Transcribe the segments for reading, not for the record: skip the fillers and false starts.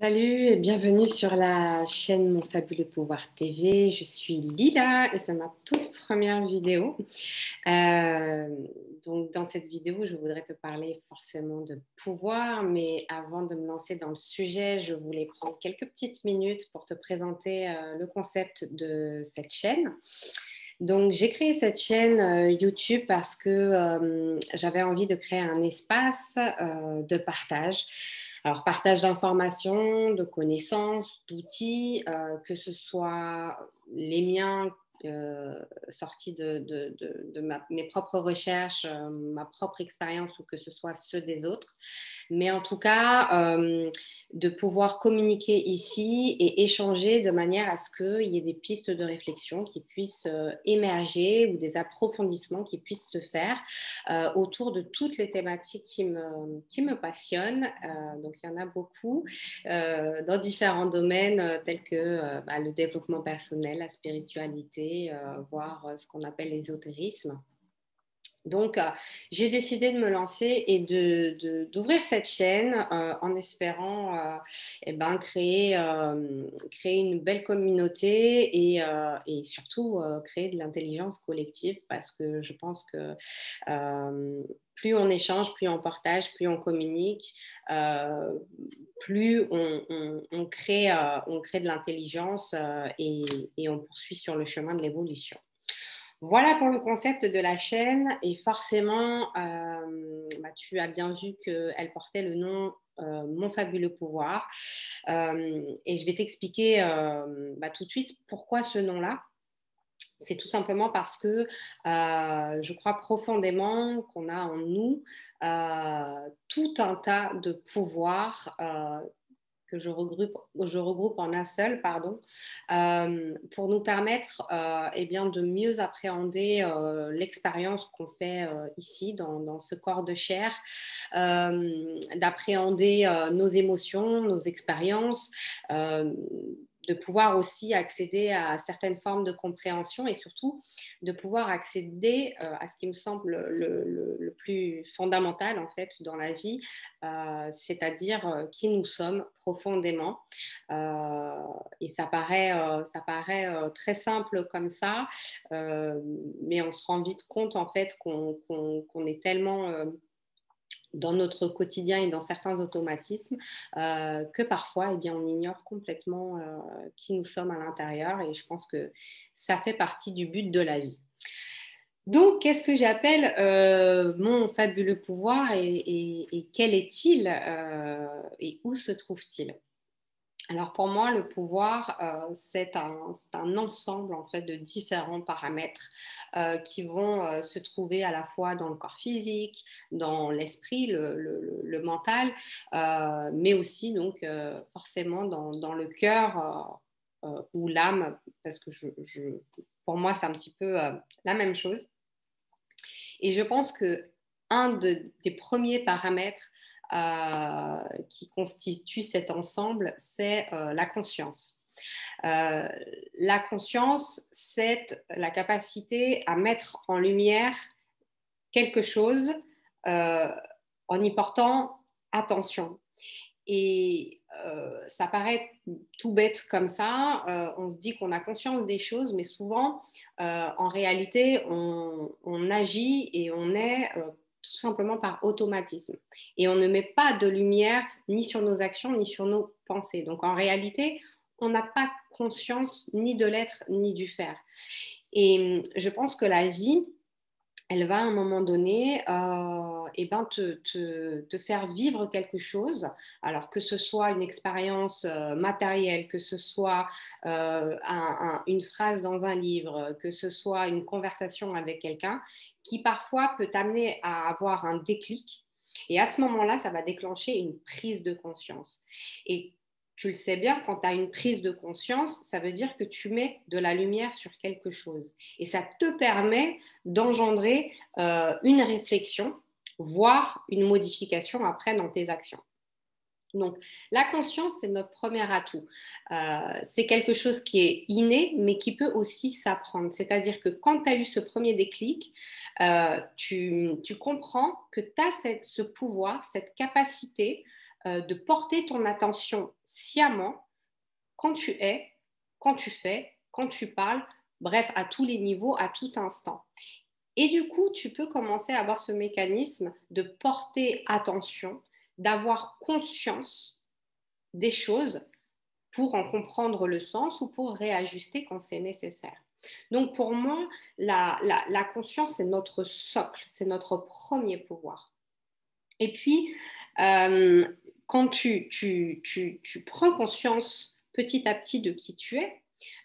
Salut et bienvenue sur la chaîne Mon Fabuleux Pouvoir TV. Je suis Lila et c'est ma toute première vidéo. Euh, donc dans cette vidéo, je voudrais te parler forcément de pouvoir, mais avant de me lancer dans le sujet, je voulais prendre quelques petites minutes pour te présenter le concept de cette chaîne. Donc, j'ai créé cette chaîne YouTube parce que j'avais envie de créer un espace de partage. Alors, partage d'informations, de connaissances, d'outils, que ce soit les miens sortis de mes propres recherches, ma propre expérience ou que ce soit ceux des autres. Mais en tout cas, de pouvoir communiquer ici et échanger de manière à ce qu'il y ait des pistes de réflexion qui puissent émerger ou des approfondissements qui puissent se faire autour de toutes les thématiques qui me passionnent. Donc, il y en a beaucoup dans différents domaines tels que le développement personnel, la spiritualité, voire ce qu'on appelle l'ésotérisme. Donc, j'ai décidé de me lancer et d'ouvrir cette chaîne en espérant créer une belle communauté et surtout créer de l'intelligence collective parce que je pense que plus on échange, plus on partage, plus on communique, plus on crée de l'intelligence et on poursuit sur le chemin de l'évolution. Voilà pour le concept de la chaîne et forcément, tu as bien vu qu'elle portait le nom Mon Fabuleux Pouvoir et je vais t'expliquer tout de suite pourquoi ce nom-là. C'est tout simplement parce que je crois profondément qu'on a en nous tout un tas de pouvoirs que je regroupe en un seul, pardon, pour nous permettre de mieux appréhender l'expérience qu'on fait ici, dans ce corps de chair, d'appréhender nos émotions, nos expériences, de pouvoir aussi accéder à certaines formes de compréhension et surtout de pouvoir accéder à ce qui me semble le plus fondamental en fait dans la vie, c'est-à-dire qui nous sommes profondément. Et ça paraît très simple comme ça, mais on se rend vite compte en fait qu'on est tellement dans notre quotidien et dans certains automatismes que parfois on ignore complètement qui nous sommes à l'intérieur et je pense que ça fait partie du but de la vie. Donc, qu'est-ce que j'appelle mon fabuleux pouvoir et quel est-il et où se trouve-t-il? Alors pour moi, le pouvoir, c'est un ensemble en fait de différents paramètres qui vont se trouver à la fois dans le corps physique, dans l'esprit, le mental, mais aussi donc forcément dans le cœur ou l'âme, parce que pour moi, c'est un petit peu la même chose. Et je pense que des premiers paramètres qui constituent cet ensemble, c'est la conscience. La conscience, c'est la capacité à mettre en lumière quelque chose euh, en y portant attention. Et ça paraît tout bête comme ça. On se dit qu'on a conscience des choses, mais souvent, en réalité, on agit et on est tout simplement par automatisme. Et on ne met pas de lumière ni sur nos actions, ni sur nos pensées. Donc en réalité, on n'a pas conscience ni de l'être, ni du faire. Et je pense que la vie, elle va à un moment donné te faire vivre quelque chose, alors que ce soit une expérience matérielle, que ce soit une phrase dans un livre, que ce soit une conversation avec quelqu'un, qui parfois peut t'amener à avoir un déclic. Et à ce moment-là, ça va déclencher une prise de conscience. Et tu le sais bien, quand tu as une prise de conscience, ça veut dire que tu mets de la lumière sur quelque chose. Et ça te permet d'engendrer une réflexion, voire une modification après dans tes actions. Donc, la conscience, c'est notre premier atout. C'est quelque chose qui est inné, mais qui peut aussi s'apprendre. C'est-à-dire que quand tu as eu ce premier déclic, tu comprends que tu as ce pouvoir, cette capacité de porter ton attention sciemment quand tu es, quand tu fais, quand tu parles, bref, à tous les niveaux, à tout instant. Et du coup, tu peux commencer à avoir ce mécanisme de porter attention, d'avoir conscience des choses pour en comprendre le sens ou pour réajuster quand c'est nécessaire. Donc pour moi, la conscience, c'est notre socle, c'est notre premier pouvoir. Et puis, quand tu prends conscience petit à petit de qui tu es,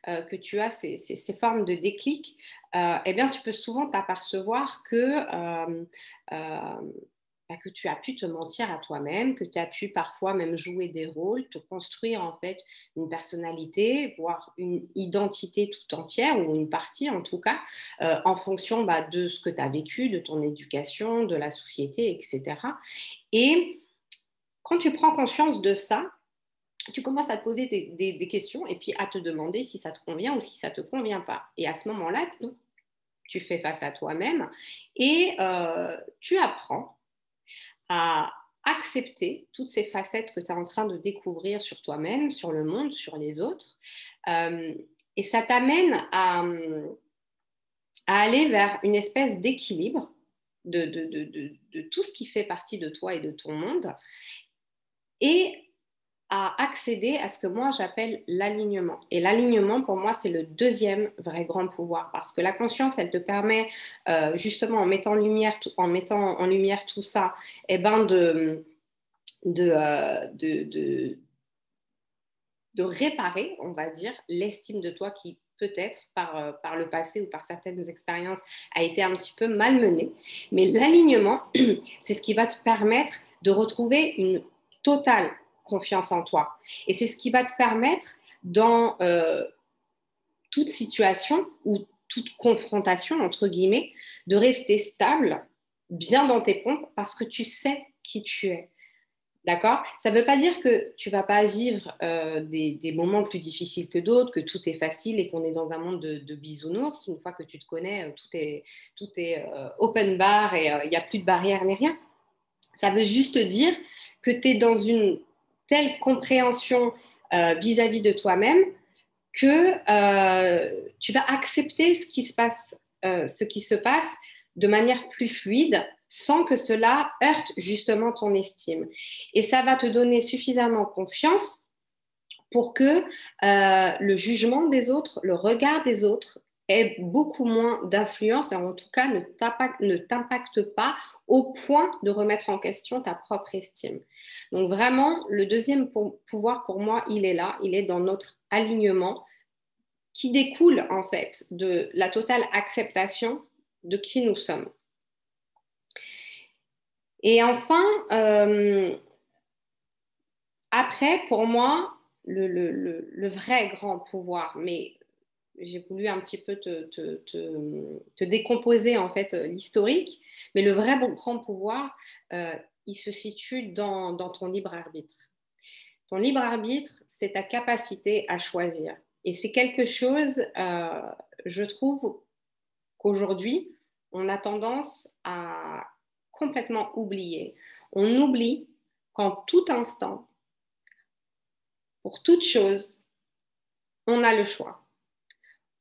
que tu as ces formes de déclic, eh bien, tu peux souvent t'apercevoir que tu as pu te mentir à toi-même, que tu as pu parfois même jouer des rôles, te construire en fait une personnalité, voire une identité tout entière ou une partie en tout cas, en fonction de ce que tu as vécu, de ton éducation, de la société, etc. Et quand tu prends conscience de ça, tu commences à te poser des questions et puis à te demander si ça te convient ou si ça ne te convient pas. Et à ce moment-là, tu fais face à toi-même et tu apprends à accepter toutes ces facettes que tu es en train de découvrir sur toi-même, sur le monde, sur les autres. Et ça t'amène à aller vers une espèce d'équilibre de tout ce qui fait partie de toi et de ton monde et à accéder à ce que moi j'appelle l'alignement. Et l'alignement, pour moi, c'est le deuxième vrai grand pouvoir parce que la conscience, elle te permet justement en mettant en lumière tout ça, eh ben de réparer, on va dire, l'estime de toi qui peut-être par le passé ou par certaines expériences a été un petit peu malmenée. Mais l'alignement, c'est ce qui va te permettre de retrouver une totale confiance en toi. Et c'est ce qui va te permettre dans toute situation ou toute confrontation, entre guillemets, de rester stable, bien dans tes pompes, parce que tu sais qui tu es. D'accord? Ça ne veut pas dire que tu ne vas pas vivre des moments plus difficiles que d'autres, que tout est facile et qu'on est dans un monde de bisounours. Une fois que tu te connais, tout est open bar et il n'y a plus de barrières ni rien. Ça veut juste dire que tu es dans une telle compréhension vis-à-vis de toi-même que tu vas accepter ce qui se passe de manière plus fluide sans que cela heurte justement ton estime. Et ça va te donner suffisamment confiance pour que le jugement des autres, le regard des autres ait beaucoup moins d'influence et en tout cas ne t'impacte pas au point de remettre en question ta propre estime. Donc vraiment, le deuxième pouvoir pour moi, il est là, il est dans notre alignement qui découle en fait de la totale acceptation de qui nous sommes. Et enfin, après, pour moi, le vrai grand pouvoir, mais j'ai voulu un petit peu te décomposer en fait l'historique, mais le vrai grand pouvoir, il se situe dans ton libre arbitre. Ton libre arbitre, c'est ta capacité à choisir. Et c'est quelque chose, je trouve, qu'aujourd'hui, on a tendance à complètement oublier. On oublie qu'en tout instant, pour toute chose, on a le choix.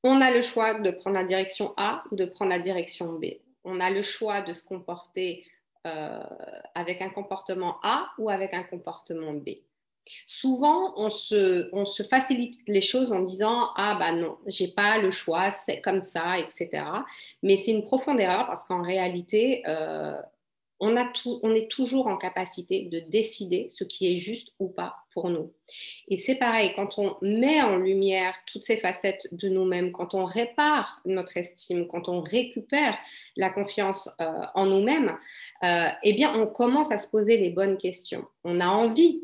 On a le choix de prendre la direction A ou de prendre la direction B. On a le choix de se comporter avec un comportement A ou avec un comportement B. Souvent, on se facilite les choses en disant ah bah non, j'ai pas le choix, c'est comme ça, etc. Mais c'est une profonde erreur parce qu'en réalité, on est toujours en capacité de décider ce qui est juste ou pas pour nous. Et c'est pareil, quand on met en lumière toutes ces facettes de nous-mêmes, quand on répare notre estime, quand on récupère la confiance en nous-mêmes, eh bien, on commence à se poser les bonnes questions. On a envie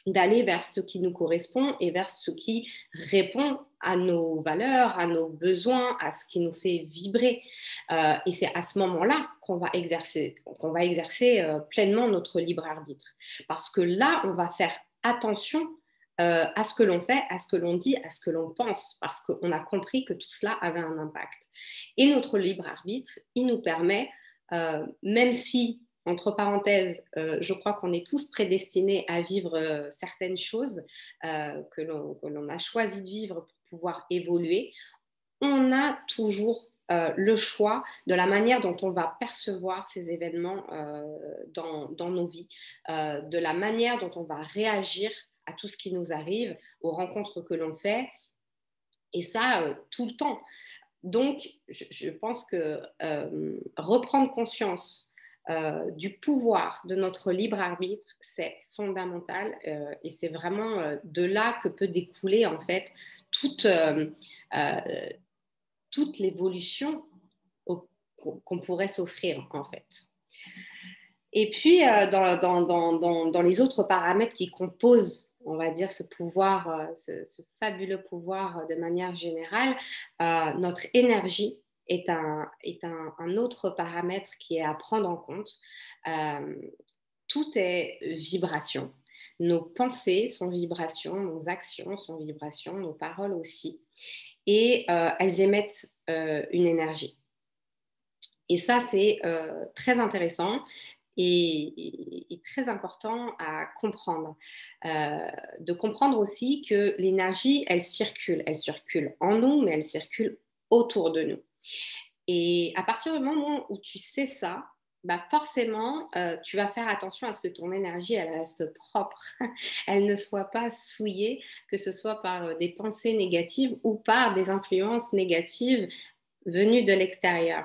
d'aller vers ce qui nous correspond et vers ce qui répond à nos valeurs, à nos besoins, à ce qui nous fait vibrer. Et c'est à ce moment-là qu'on va exercer pleinement notre libre arbitre. Parce que là, on va faire attention à ce que l'on fait, à ce que l'on dit, à ce que l'on pense, parce qu'on a compris que tout cela avait un impact. Et notre libre arbitre, il nous permet, même si entre parenthèses, je crois qu'on est tous prédestinés à vivre certaines choses que l'on a choisi de vivre pour pouvoir évoluer. On a toujours le choix de la manière dont on va percevoir ces événements dans nos vies, de la manière dont on va réagir à tout ce qui nous arrive, aux rencontres que l'on fait, et ça tout le temps. Donc, je pense que reprendre conscience du pouvoir de notre libre arbitre, c'est fondamental et c'est vraiment de là que peut découler en fait toute, euh, toute l'évolution qu'on pourrait s'offrir en fait. Et puis, dans les autres paramètres qui composent, on va dire, ce pouvoir, ce fabuleux pouvoir de manière générale, notre énergie est un autre paramètre qui est à prendre en compte. Tout est vibration. Nos pensées sont vibrations, nos actions sont vibrations, nos paroles aussi. Et elles émettent une énergie. Et ça, c'est très intéressant et très important à comprendre. De comprendre aussi que l'énergie, elle circule en nous, mais elle circule autour de nous. Et à partir du moment où tu sais ça, bah forcément, tu vas faire attention à ce que ton énergie, elle reste propre, elle ne soit pas souillée, que ce soit par des pensées négatives ou par des influences négatives venues de l'extérieur.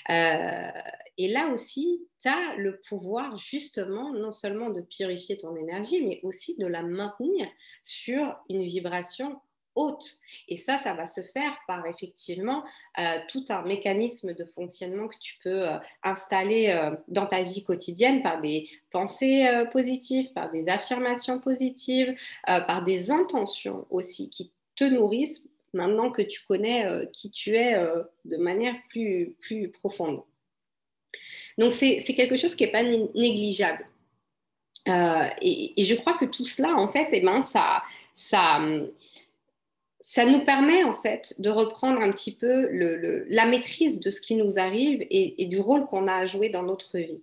Euh, et là aussi, tu as le pouvoir justement non seulement de purifier ton énergie, mais aussi de la maintenir sur une vibration haute. Et ça va se faire par effectivement tout un mécanisme de fonctionnement que tu peux installer dans ta vie quotidienne par des pensées positives, par des affirmations positives, par des intentions aussi qui te nourrissent maintenant que tu connais qui tu es de manière plus profonde. Donc, c'est quelque chose qui n'est pas négligeable. Et je crois que tout cela, en fait, eh ben, ça nous permet, en fait, de reprendre un petit peu la maîtrise de ce qui nous arrive et du rôle qu'on a à jouer dans notre vie.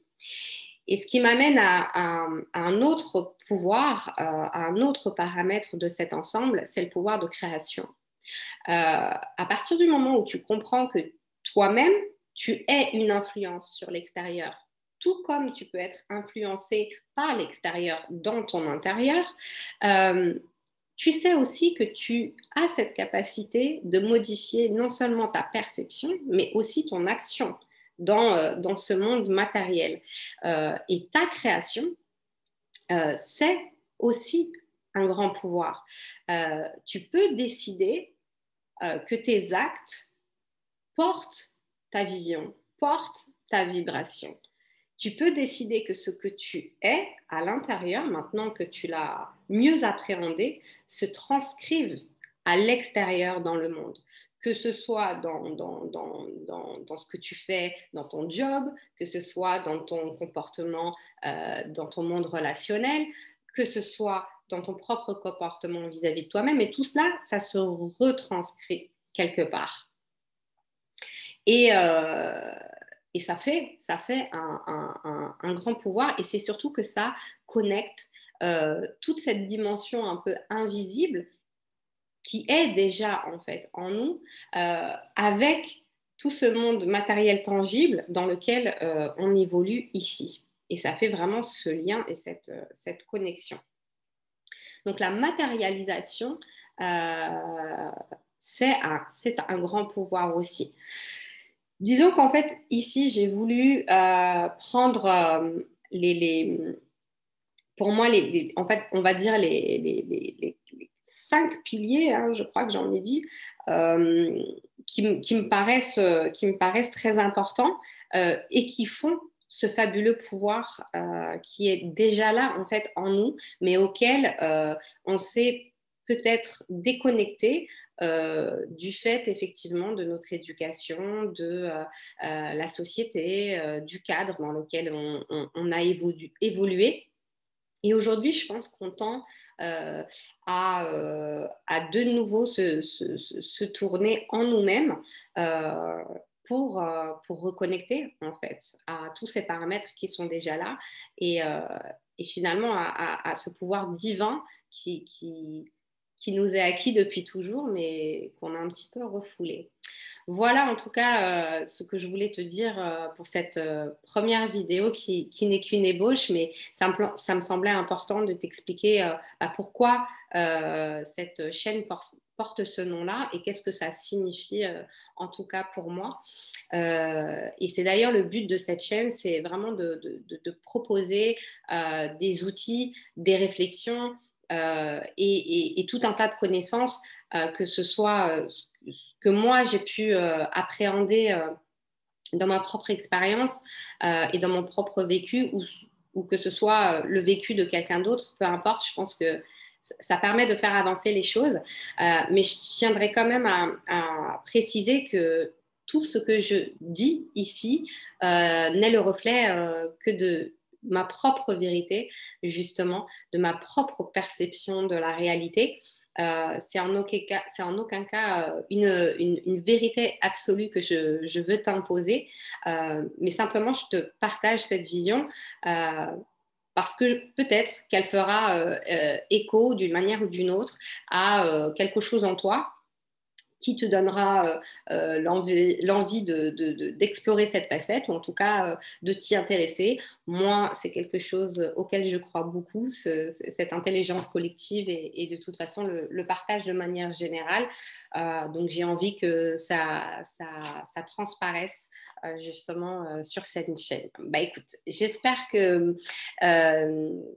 Et ce qui m'amène à un autre pouvoir, à un autre paramètre de cet ensemble, c'est le pouvoir de création. À partir du moment où tu comprends que toi-même, tu es une influence sur l'extérieur, tout comme tu peux être influencé par l'extérieur dans ton intérieur, tu sais aussi que tu as cette capacité de modifier non seulement ta perception, mais aussi ton action dans ce monde matériel. Et ta création, c'est aussi un grand pouvoir. Tu peux décider que tes actes portent ta vision, portent ta vibration. Tu peux décider que ce que tu es à l'intérieur, maintenant que tu l'as mieux appréhendé, se transcrive à l'extérieur dans le monde. Que ce soit dans ce que tu fais dans ton job, que ce soit dans ton comportement, dans ton monde relationnel, que ce soit dans ton propre comportement vis-à-vis de toi-même. Et tout cela, ça se retranscrit quelque part. Et, et ça fait un grand pouvoir. Et c'est surtout que ça connecte toute cette dimension un peu invisible qui est déjà en fait en nous avec tout ce monde matériel tangible dans lequel on évolue ici. Et ça fait vraiment ce lien et cette connexion. Donc la matérialisation, c'est un grand pouvoir aussi. Disons qu'en fait, ici, j'ai voulu prendre pour moi, en fait, on va dire les 5 piliers, hein, je crois que j'en ai dit, qui me paraissent très importants et qui font ce fabuleux pouvoir qui est déjà là, en fait, en nous, mais auquel on s'est peut-être déconnecté du fait effectivement de notre éducation, de la société, du cadre dans lequel on a évolué. Et aujourd'hui, je pense qu'on tend à de nouveau se tourner en nous-mêmes pour reconnecter en fait à tous ces paramètres qui sont déjà là et, et finalement à ce pouvoir divin qui nous est acquis depuis toujours, mais qu'on a un petit peu refoulé. Voilà en tout cas ce que je voulais te dire pour cette première vidéo qui n'est qu'une ébauche, mais ça me semblait important de t'expliquer pourquoi cette chaîne porte ce nom-là et qu'est-ce que ça signifie en tout cas pour moi. Et c'est d'ailleurs le but de cette chaîne, c'est vraiment de proposer des outils, des réflexions et tout un tas de connaissances, que ce soit ce que moi j'ai pu appréhender dans ma propre expérience et dans mon propre vécu, ou que ce soit le vécu de quelqu'un d'autre, peu importe, je pense que ça permet de faire avancer les choses. Mais je tiendrai quand même à préciser que tout ce que je dis ici n'est le reflet que de ma propre vérité, justement, de ma propre perception de la réalité. C'est en aucun cas une vérité absolue que je veux t'imposer, mais simplement je te partage cette vision parce que peut-être qu'elle fera écho d'une manière ou d'une autre à quelque chose en toi qui te donnera l'envie d'explorer cette facette, ou en tout cas de t'y intéresser. Moi, c'est quelque chose auquel je crois beaucoup, cette intelligence collective et de toute façon le partage de manière générale. Donc j'ai envie que ça transparaisse justement sur cette chaîne. Bah écoute, j'espère que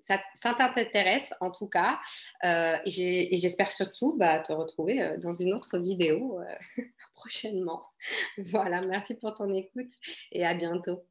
ça t'intéresse en tout cas, et j'espère surtout te retrouver dans une autre vidéo prochainement. Voilà, merci pour ton écoute et à bientôt.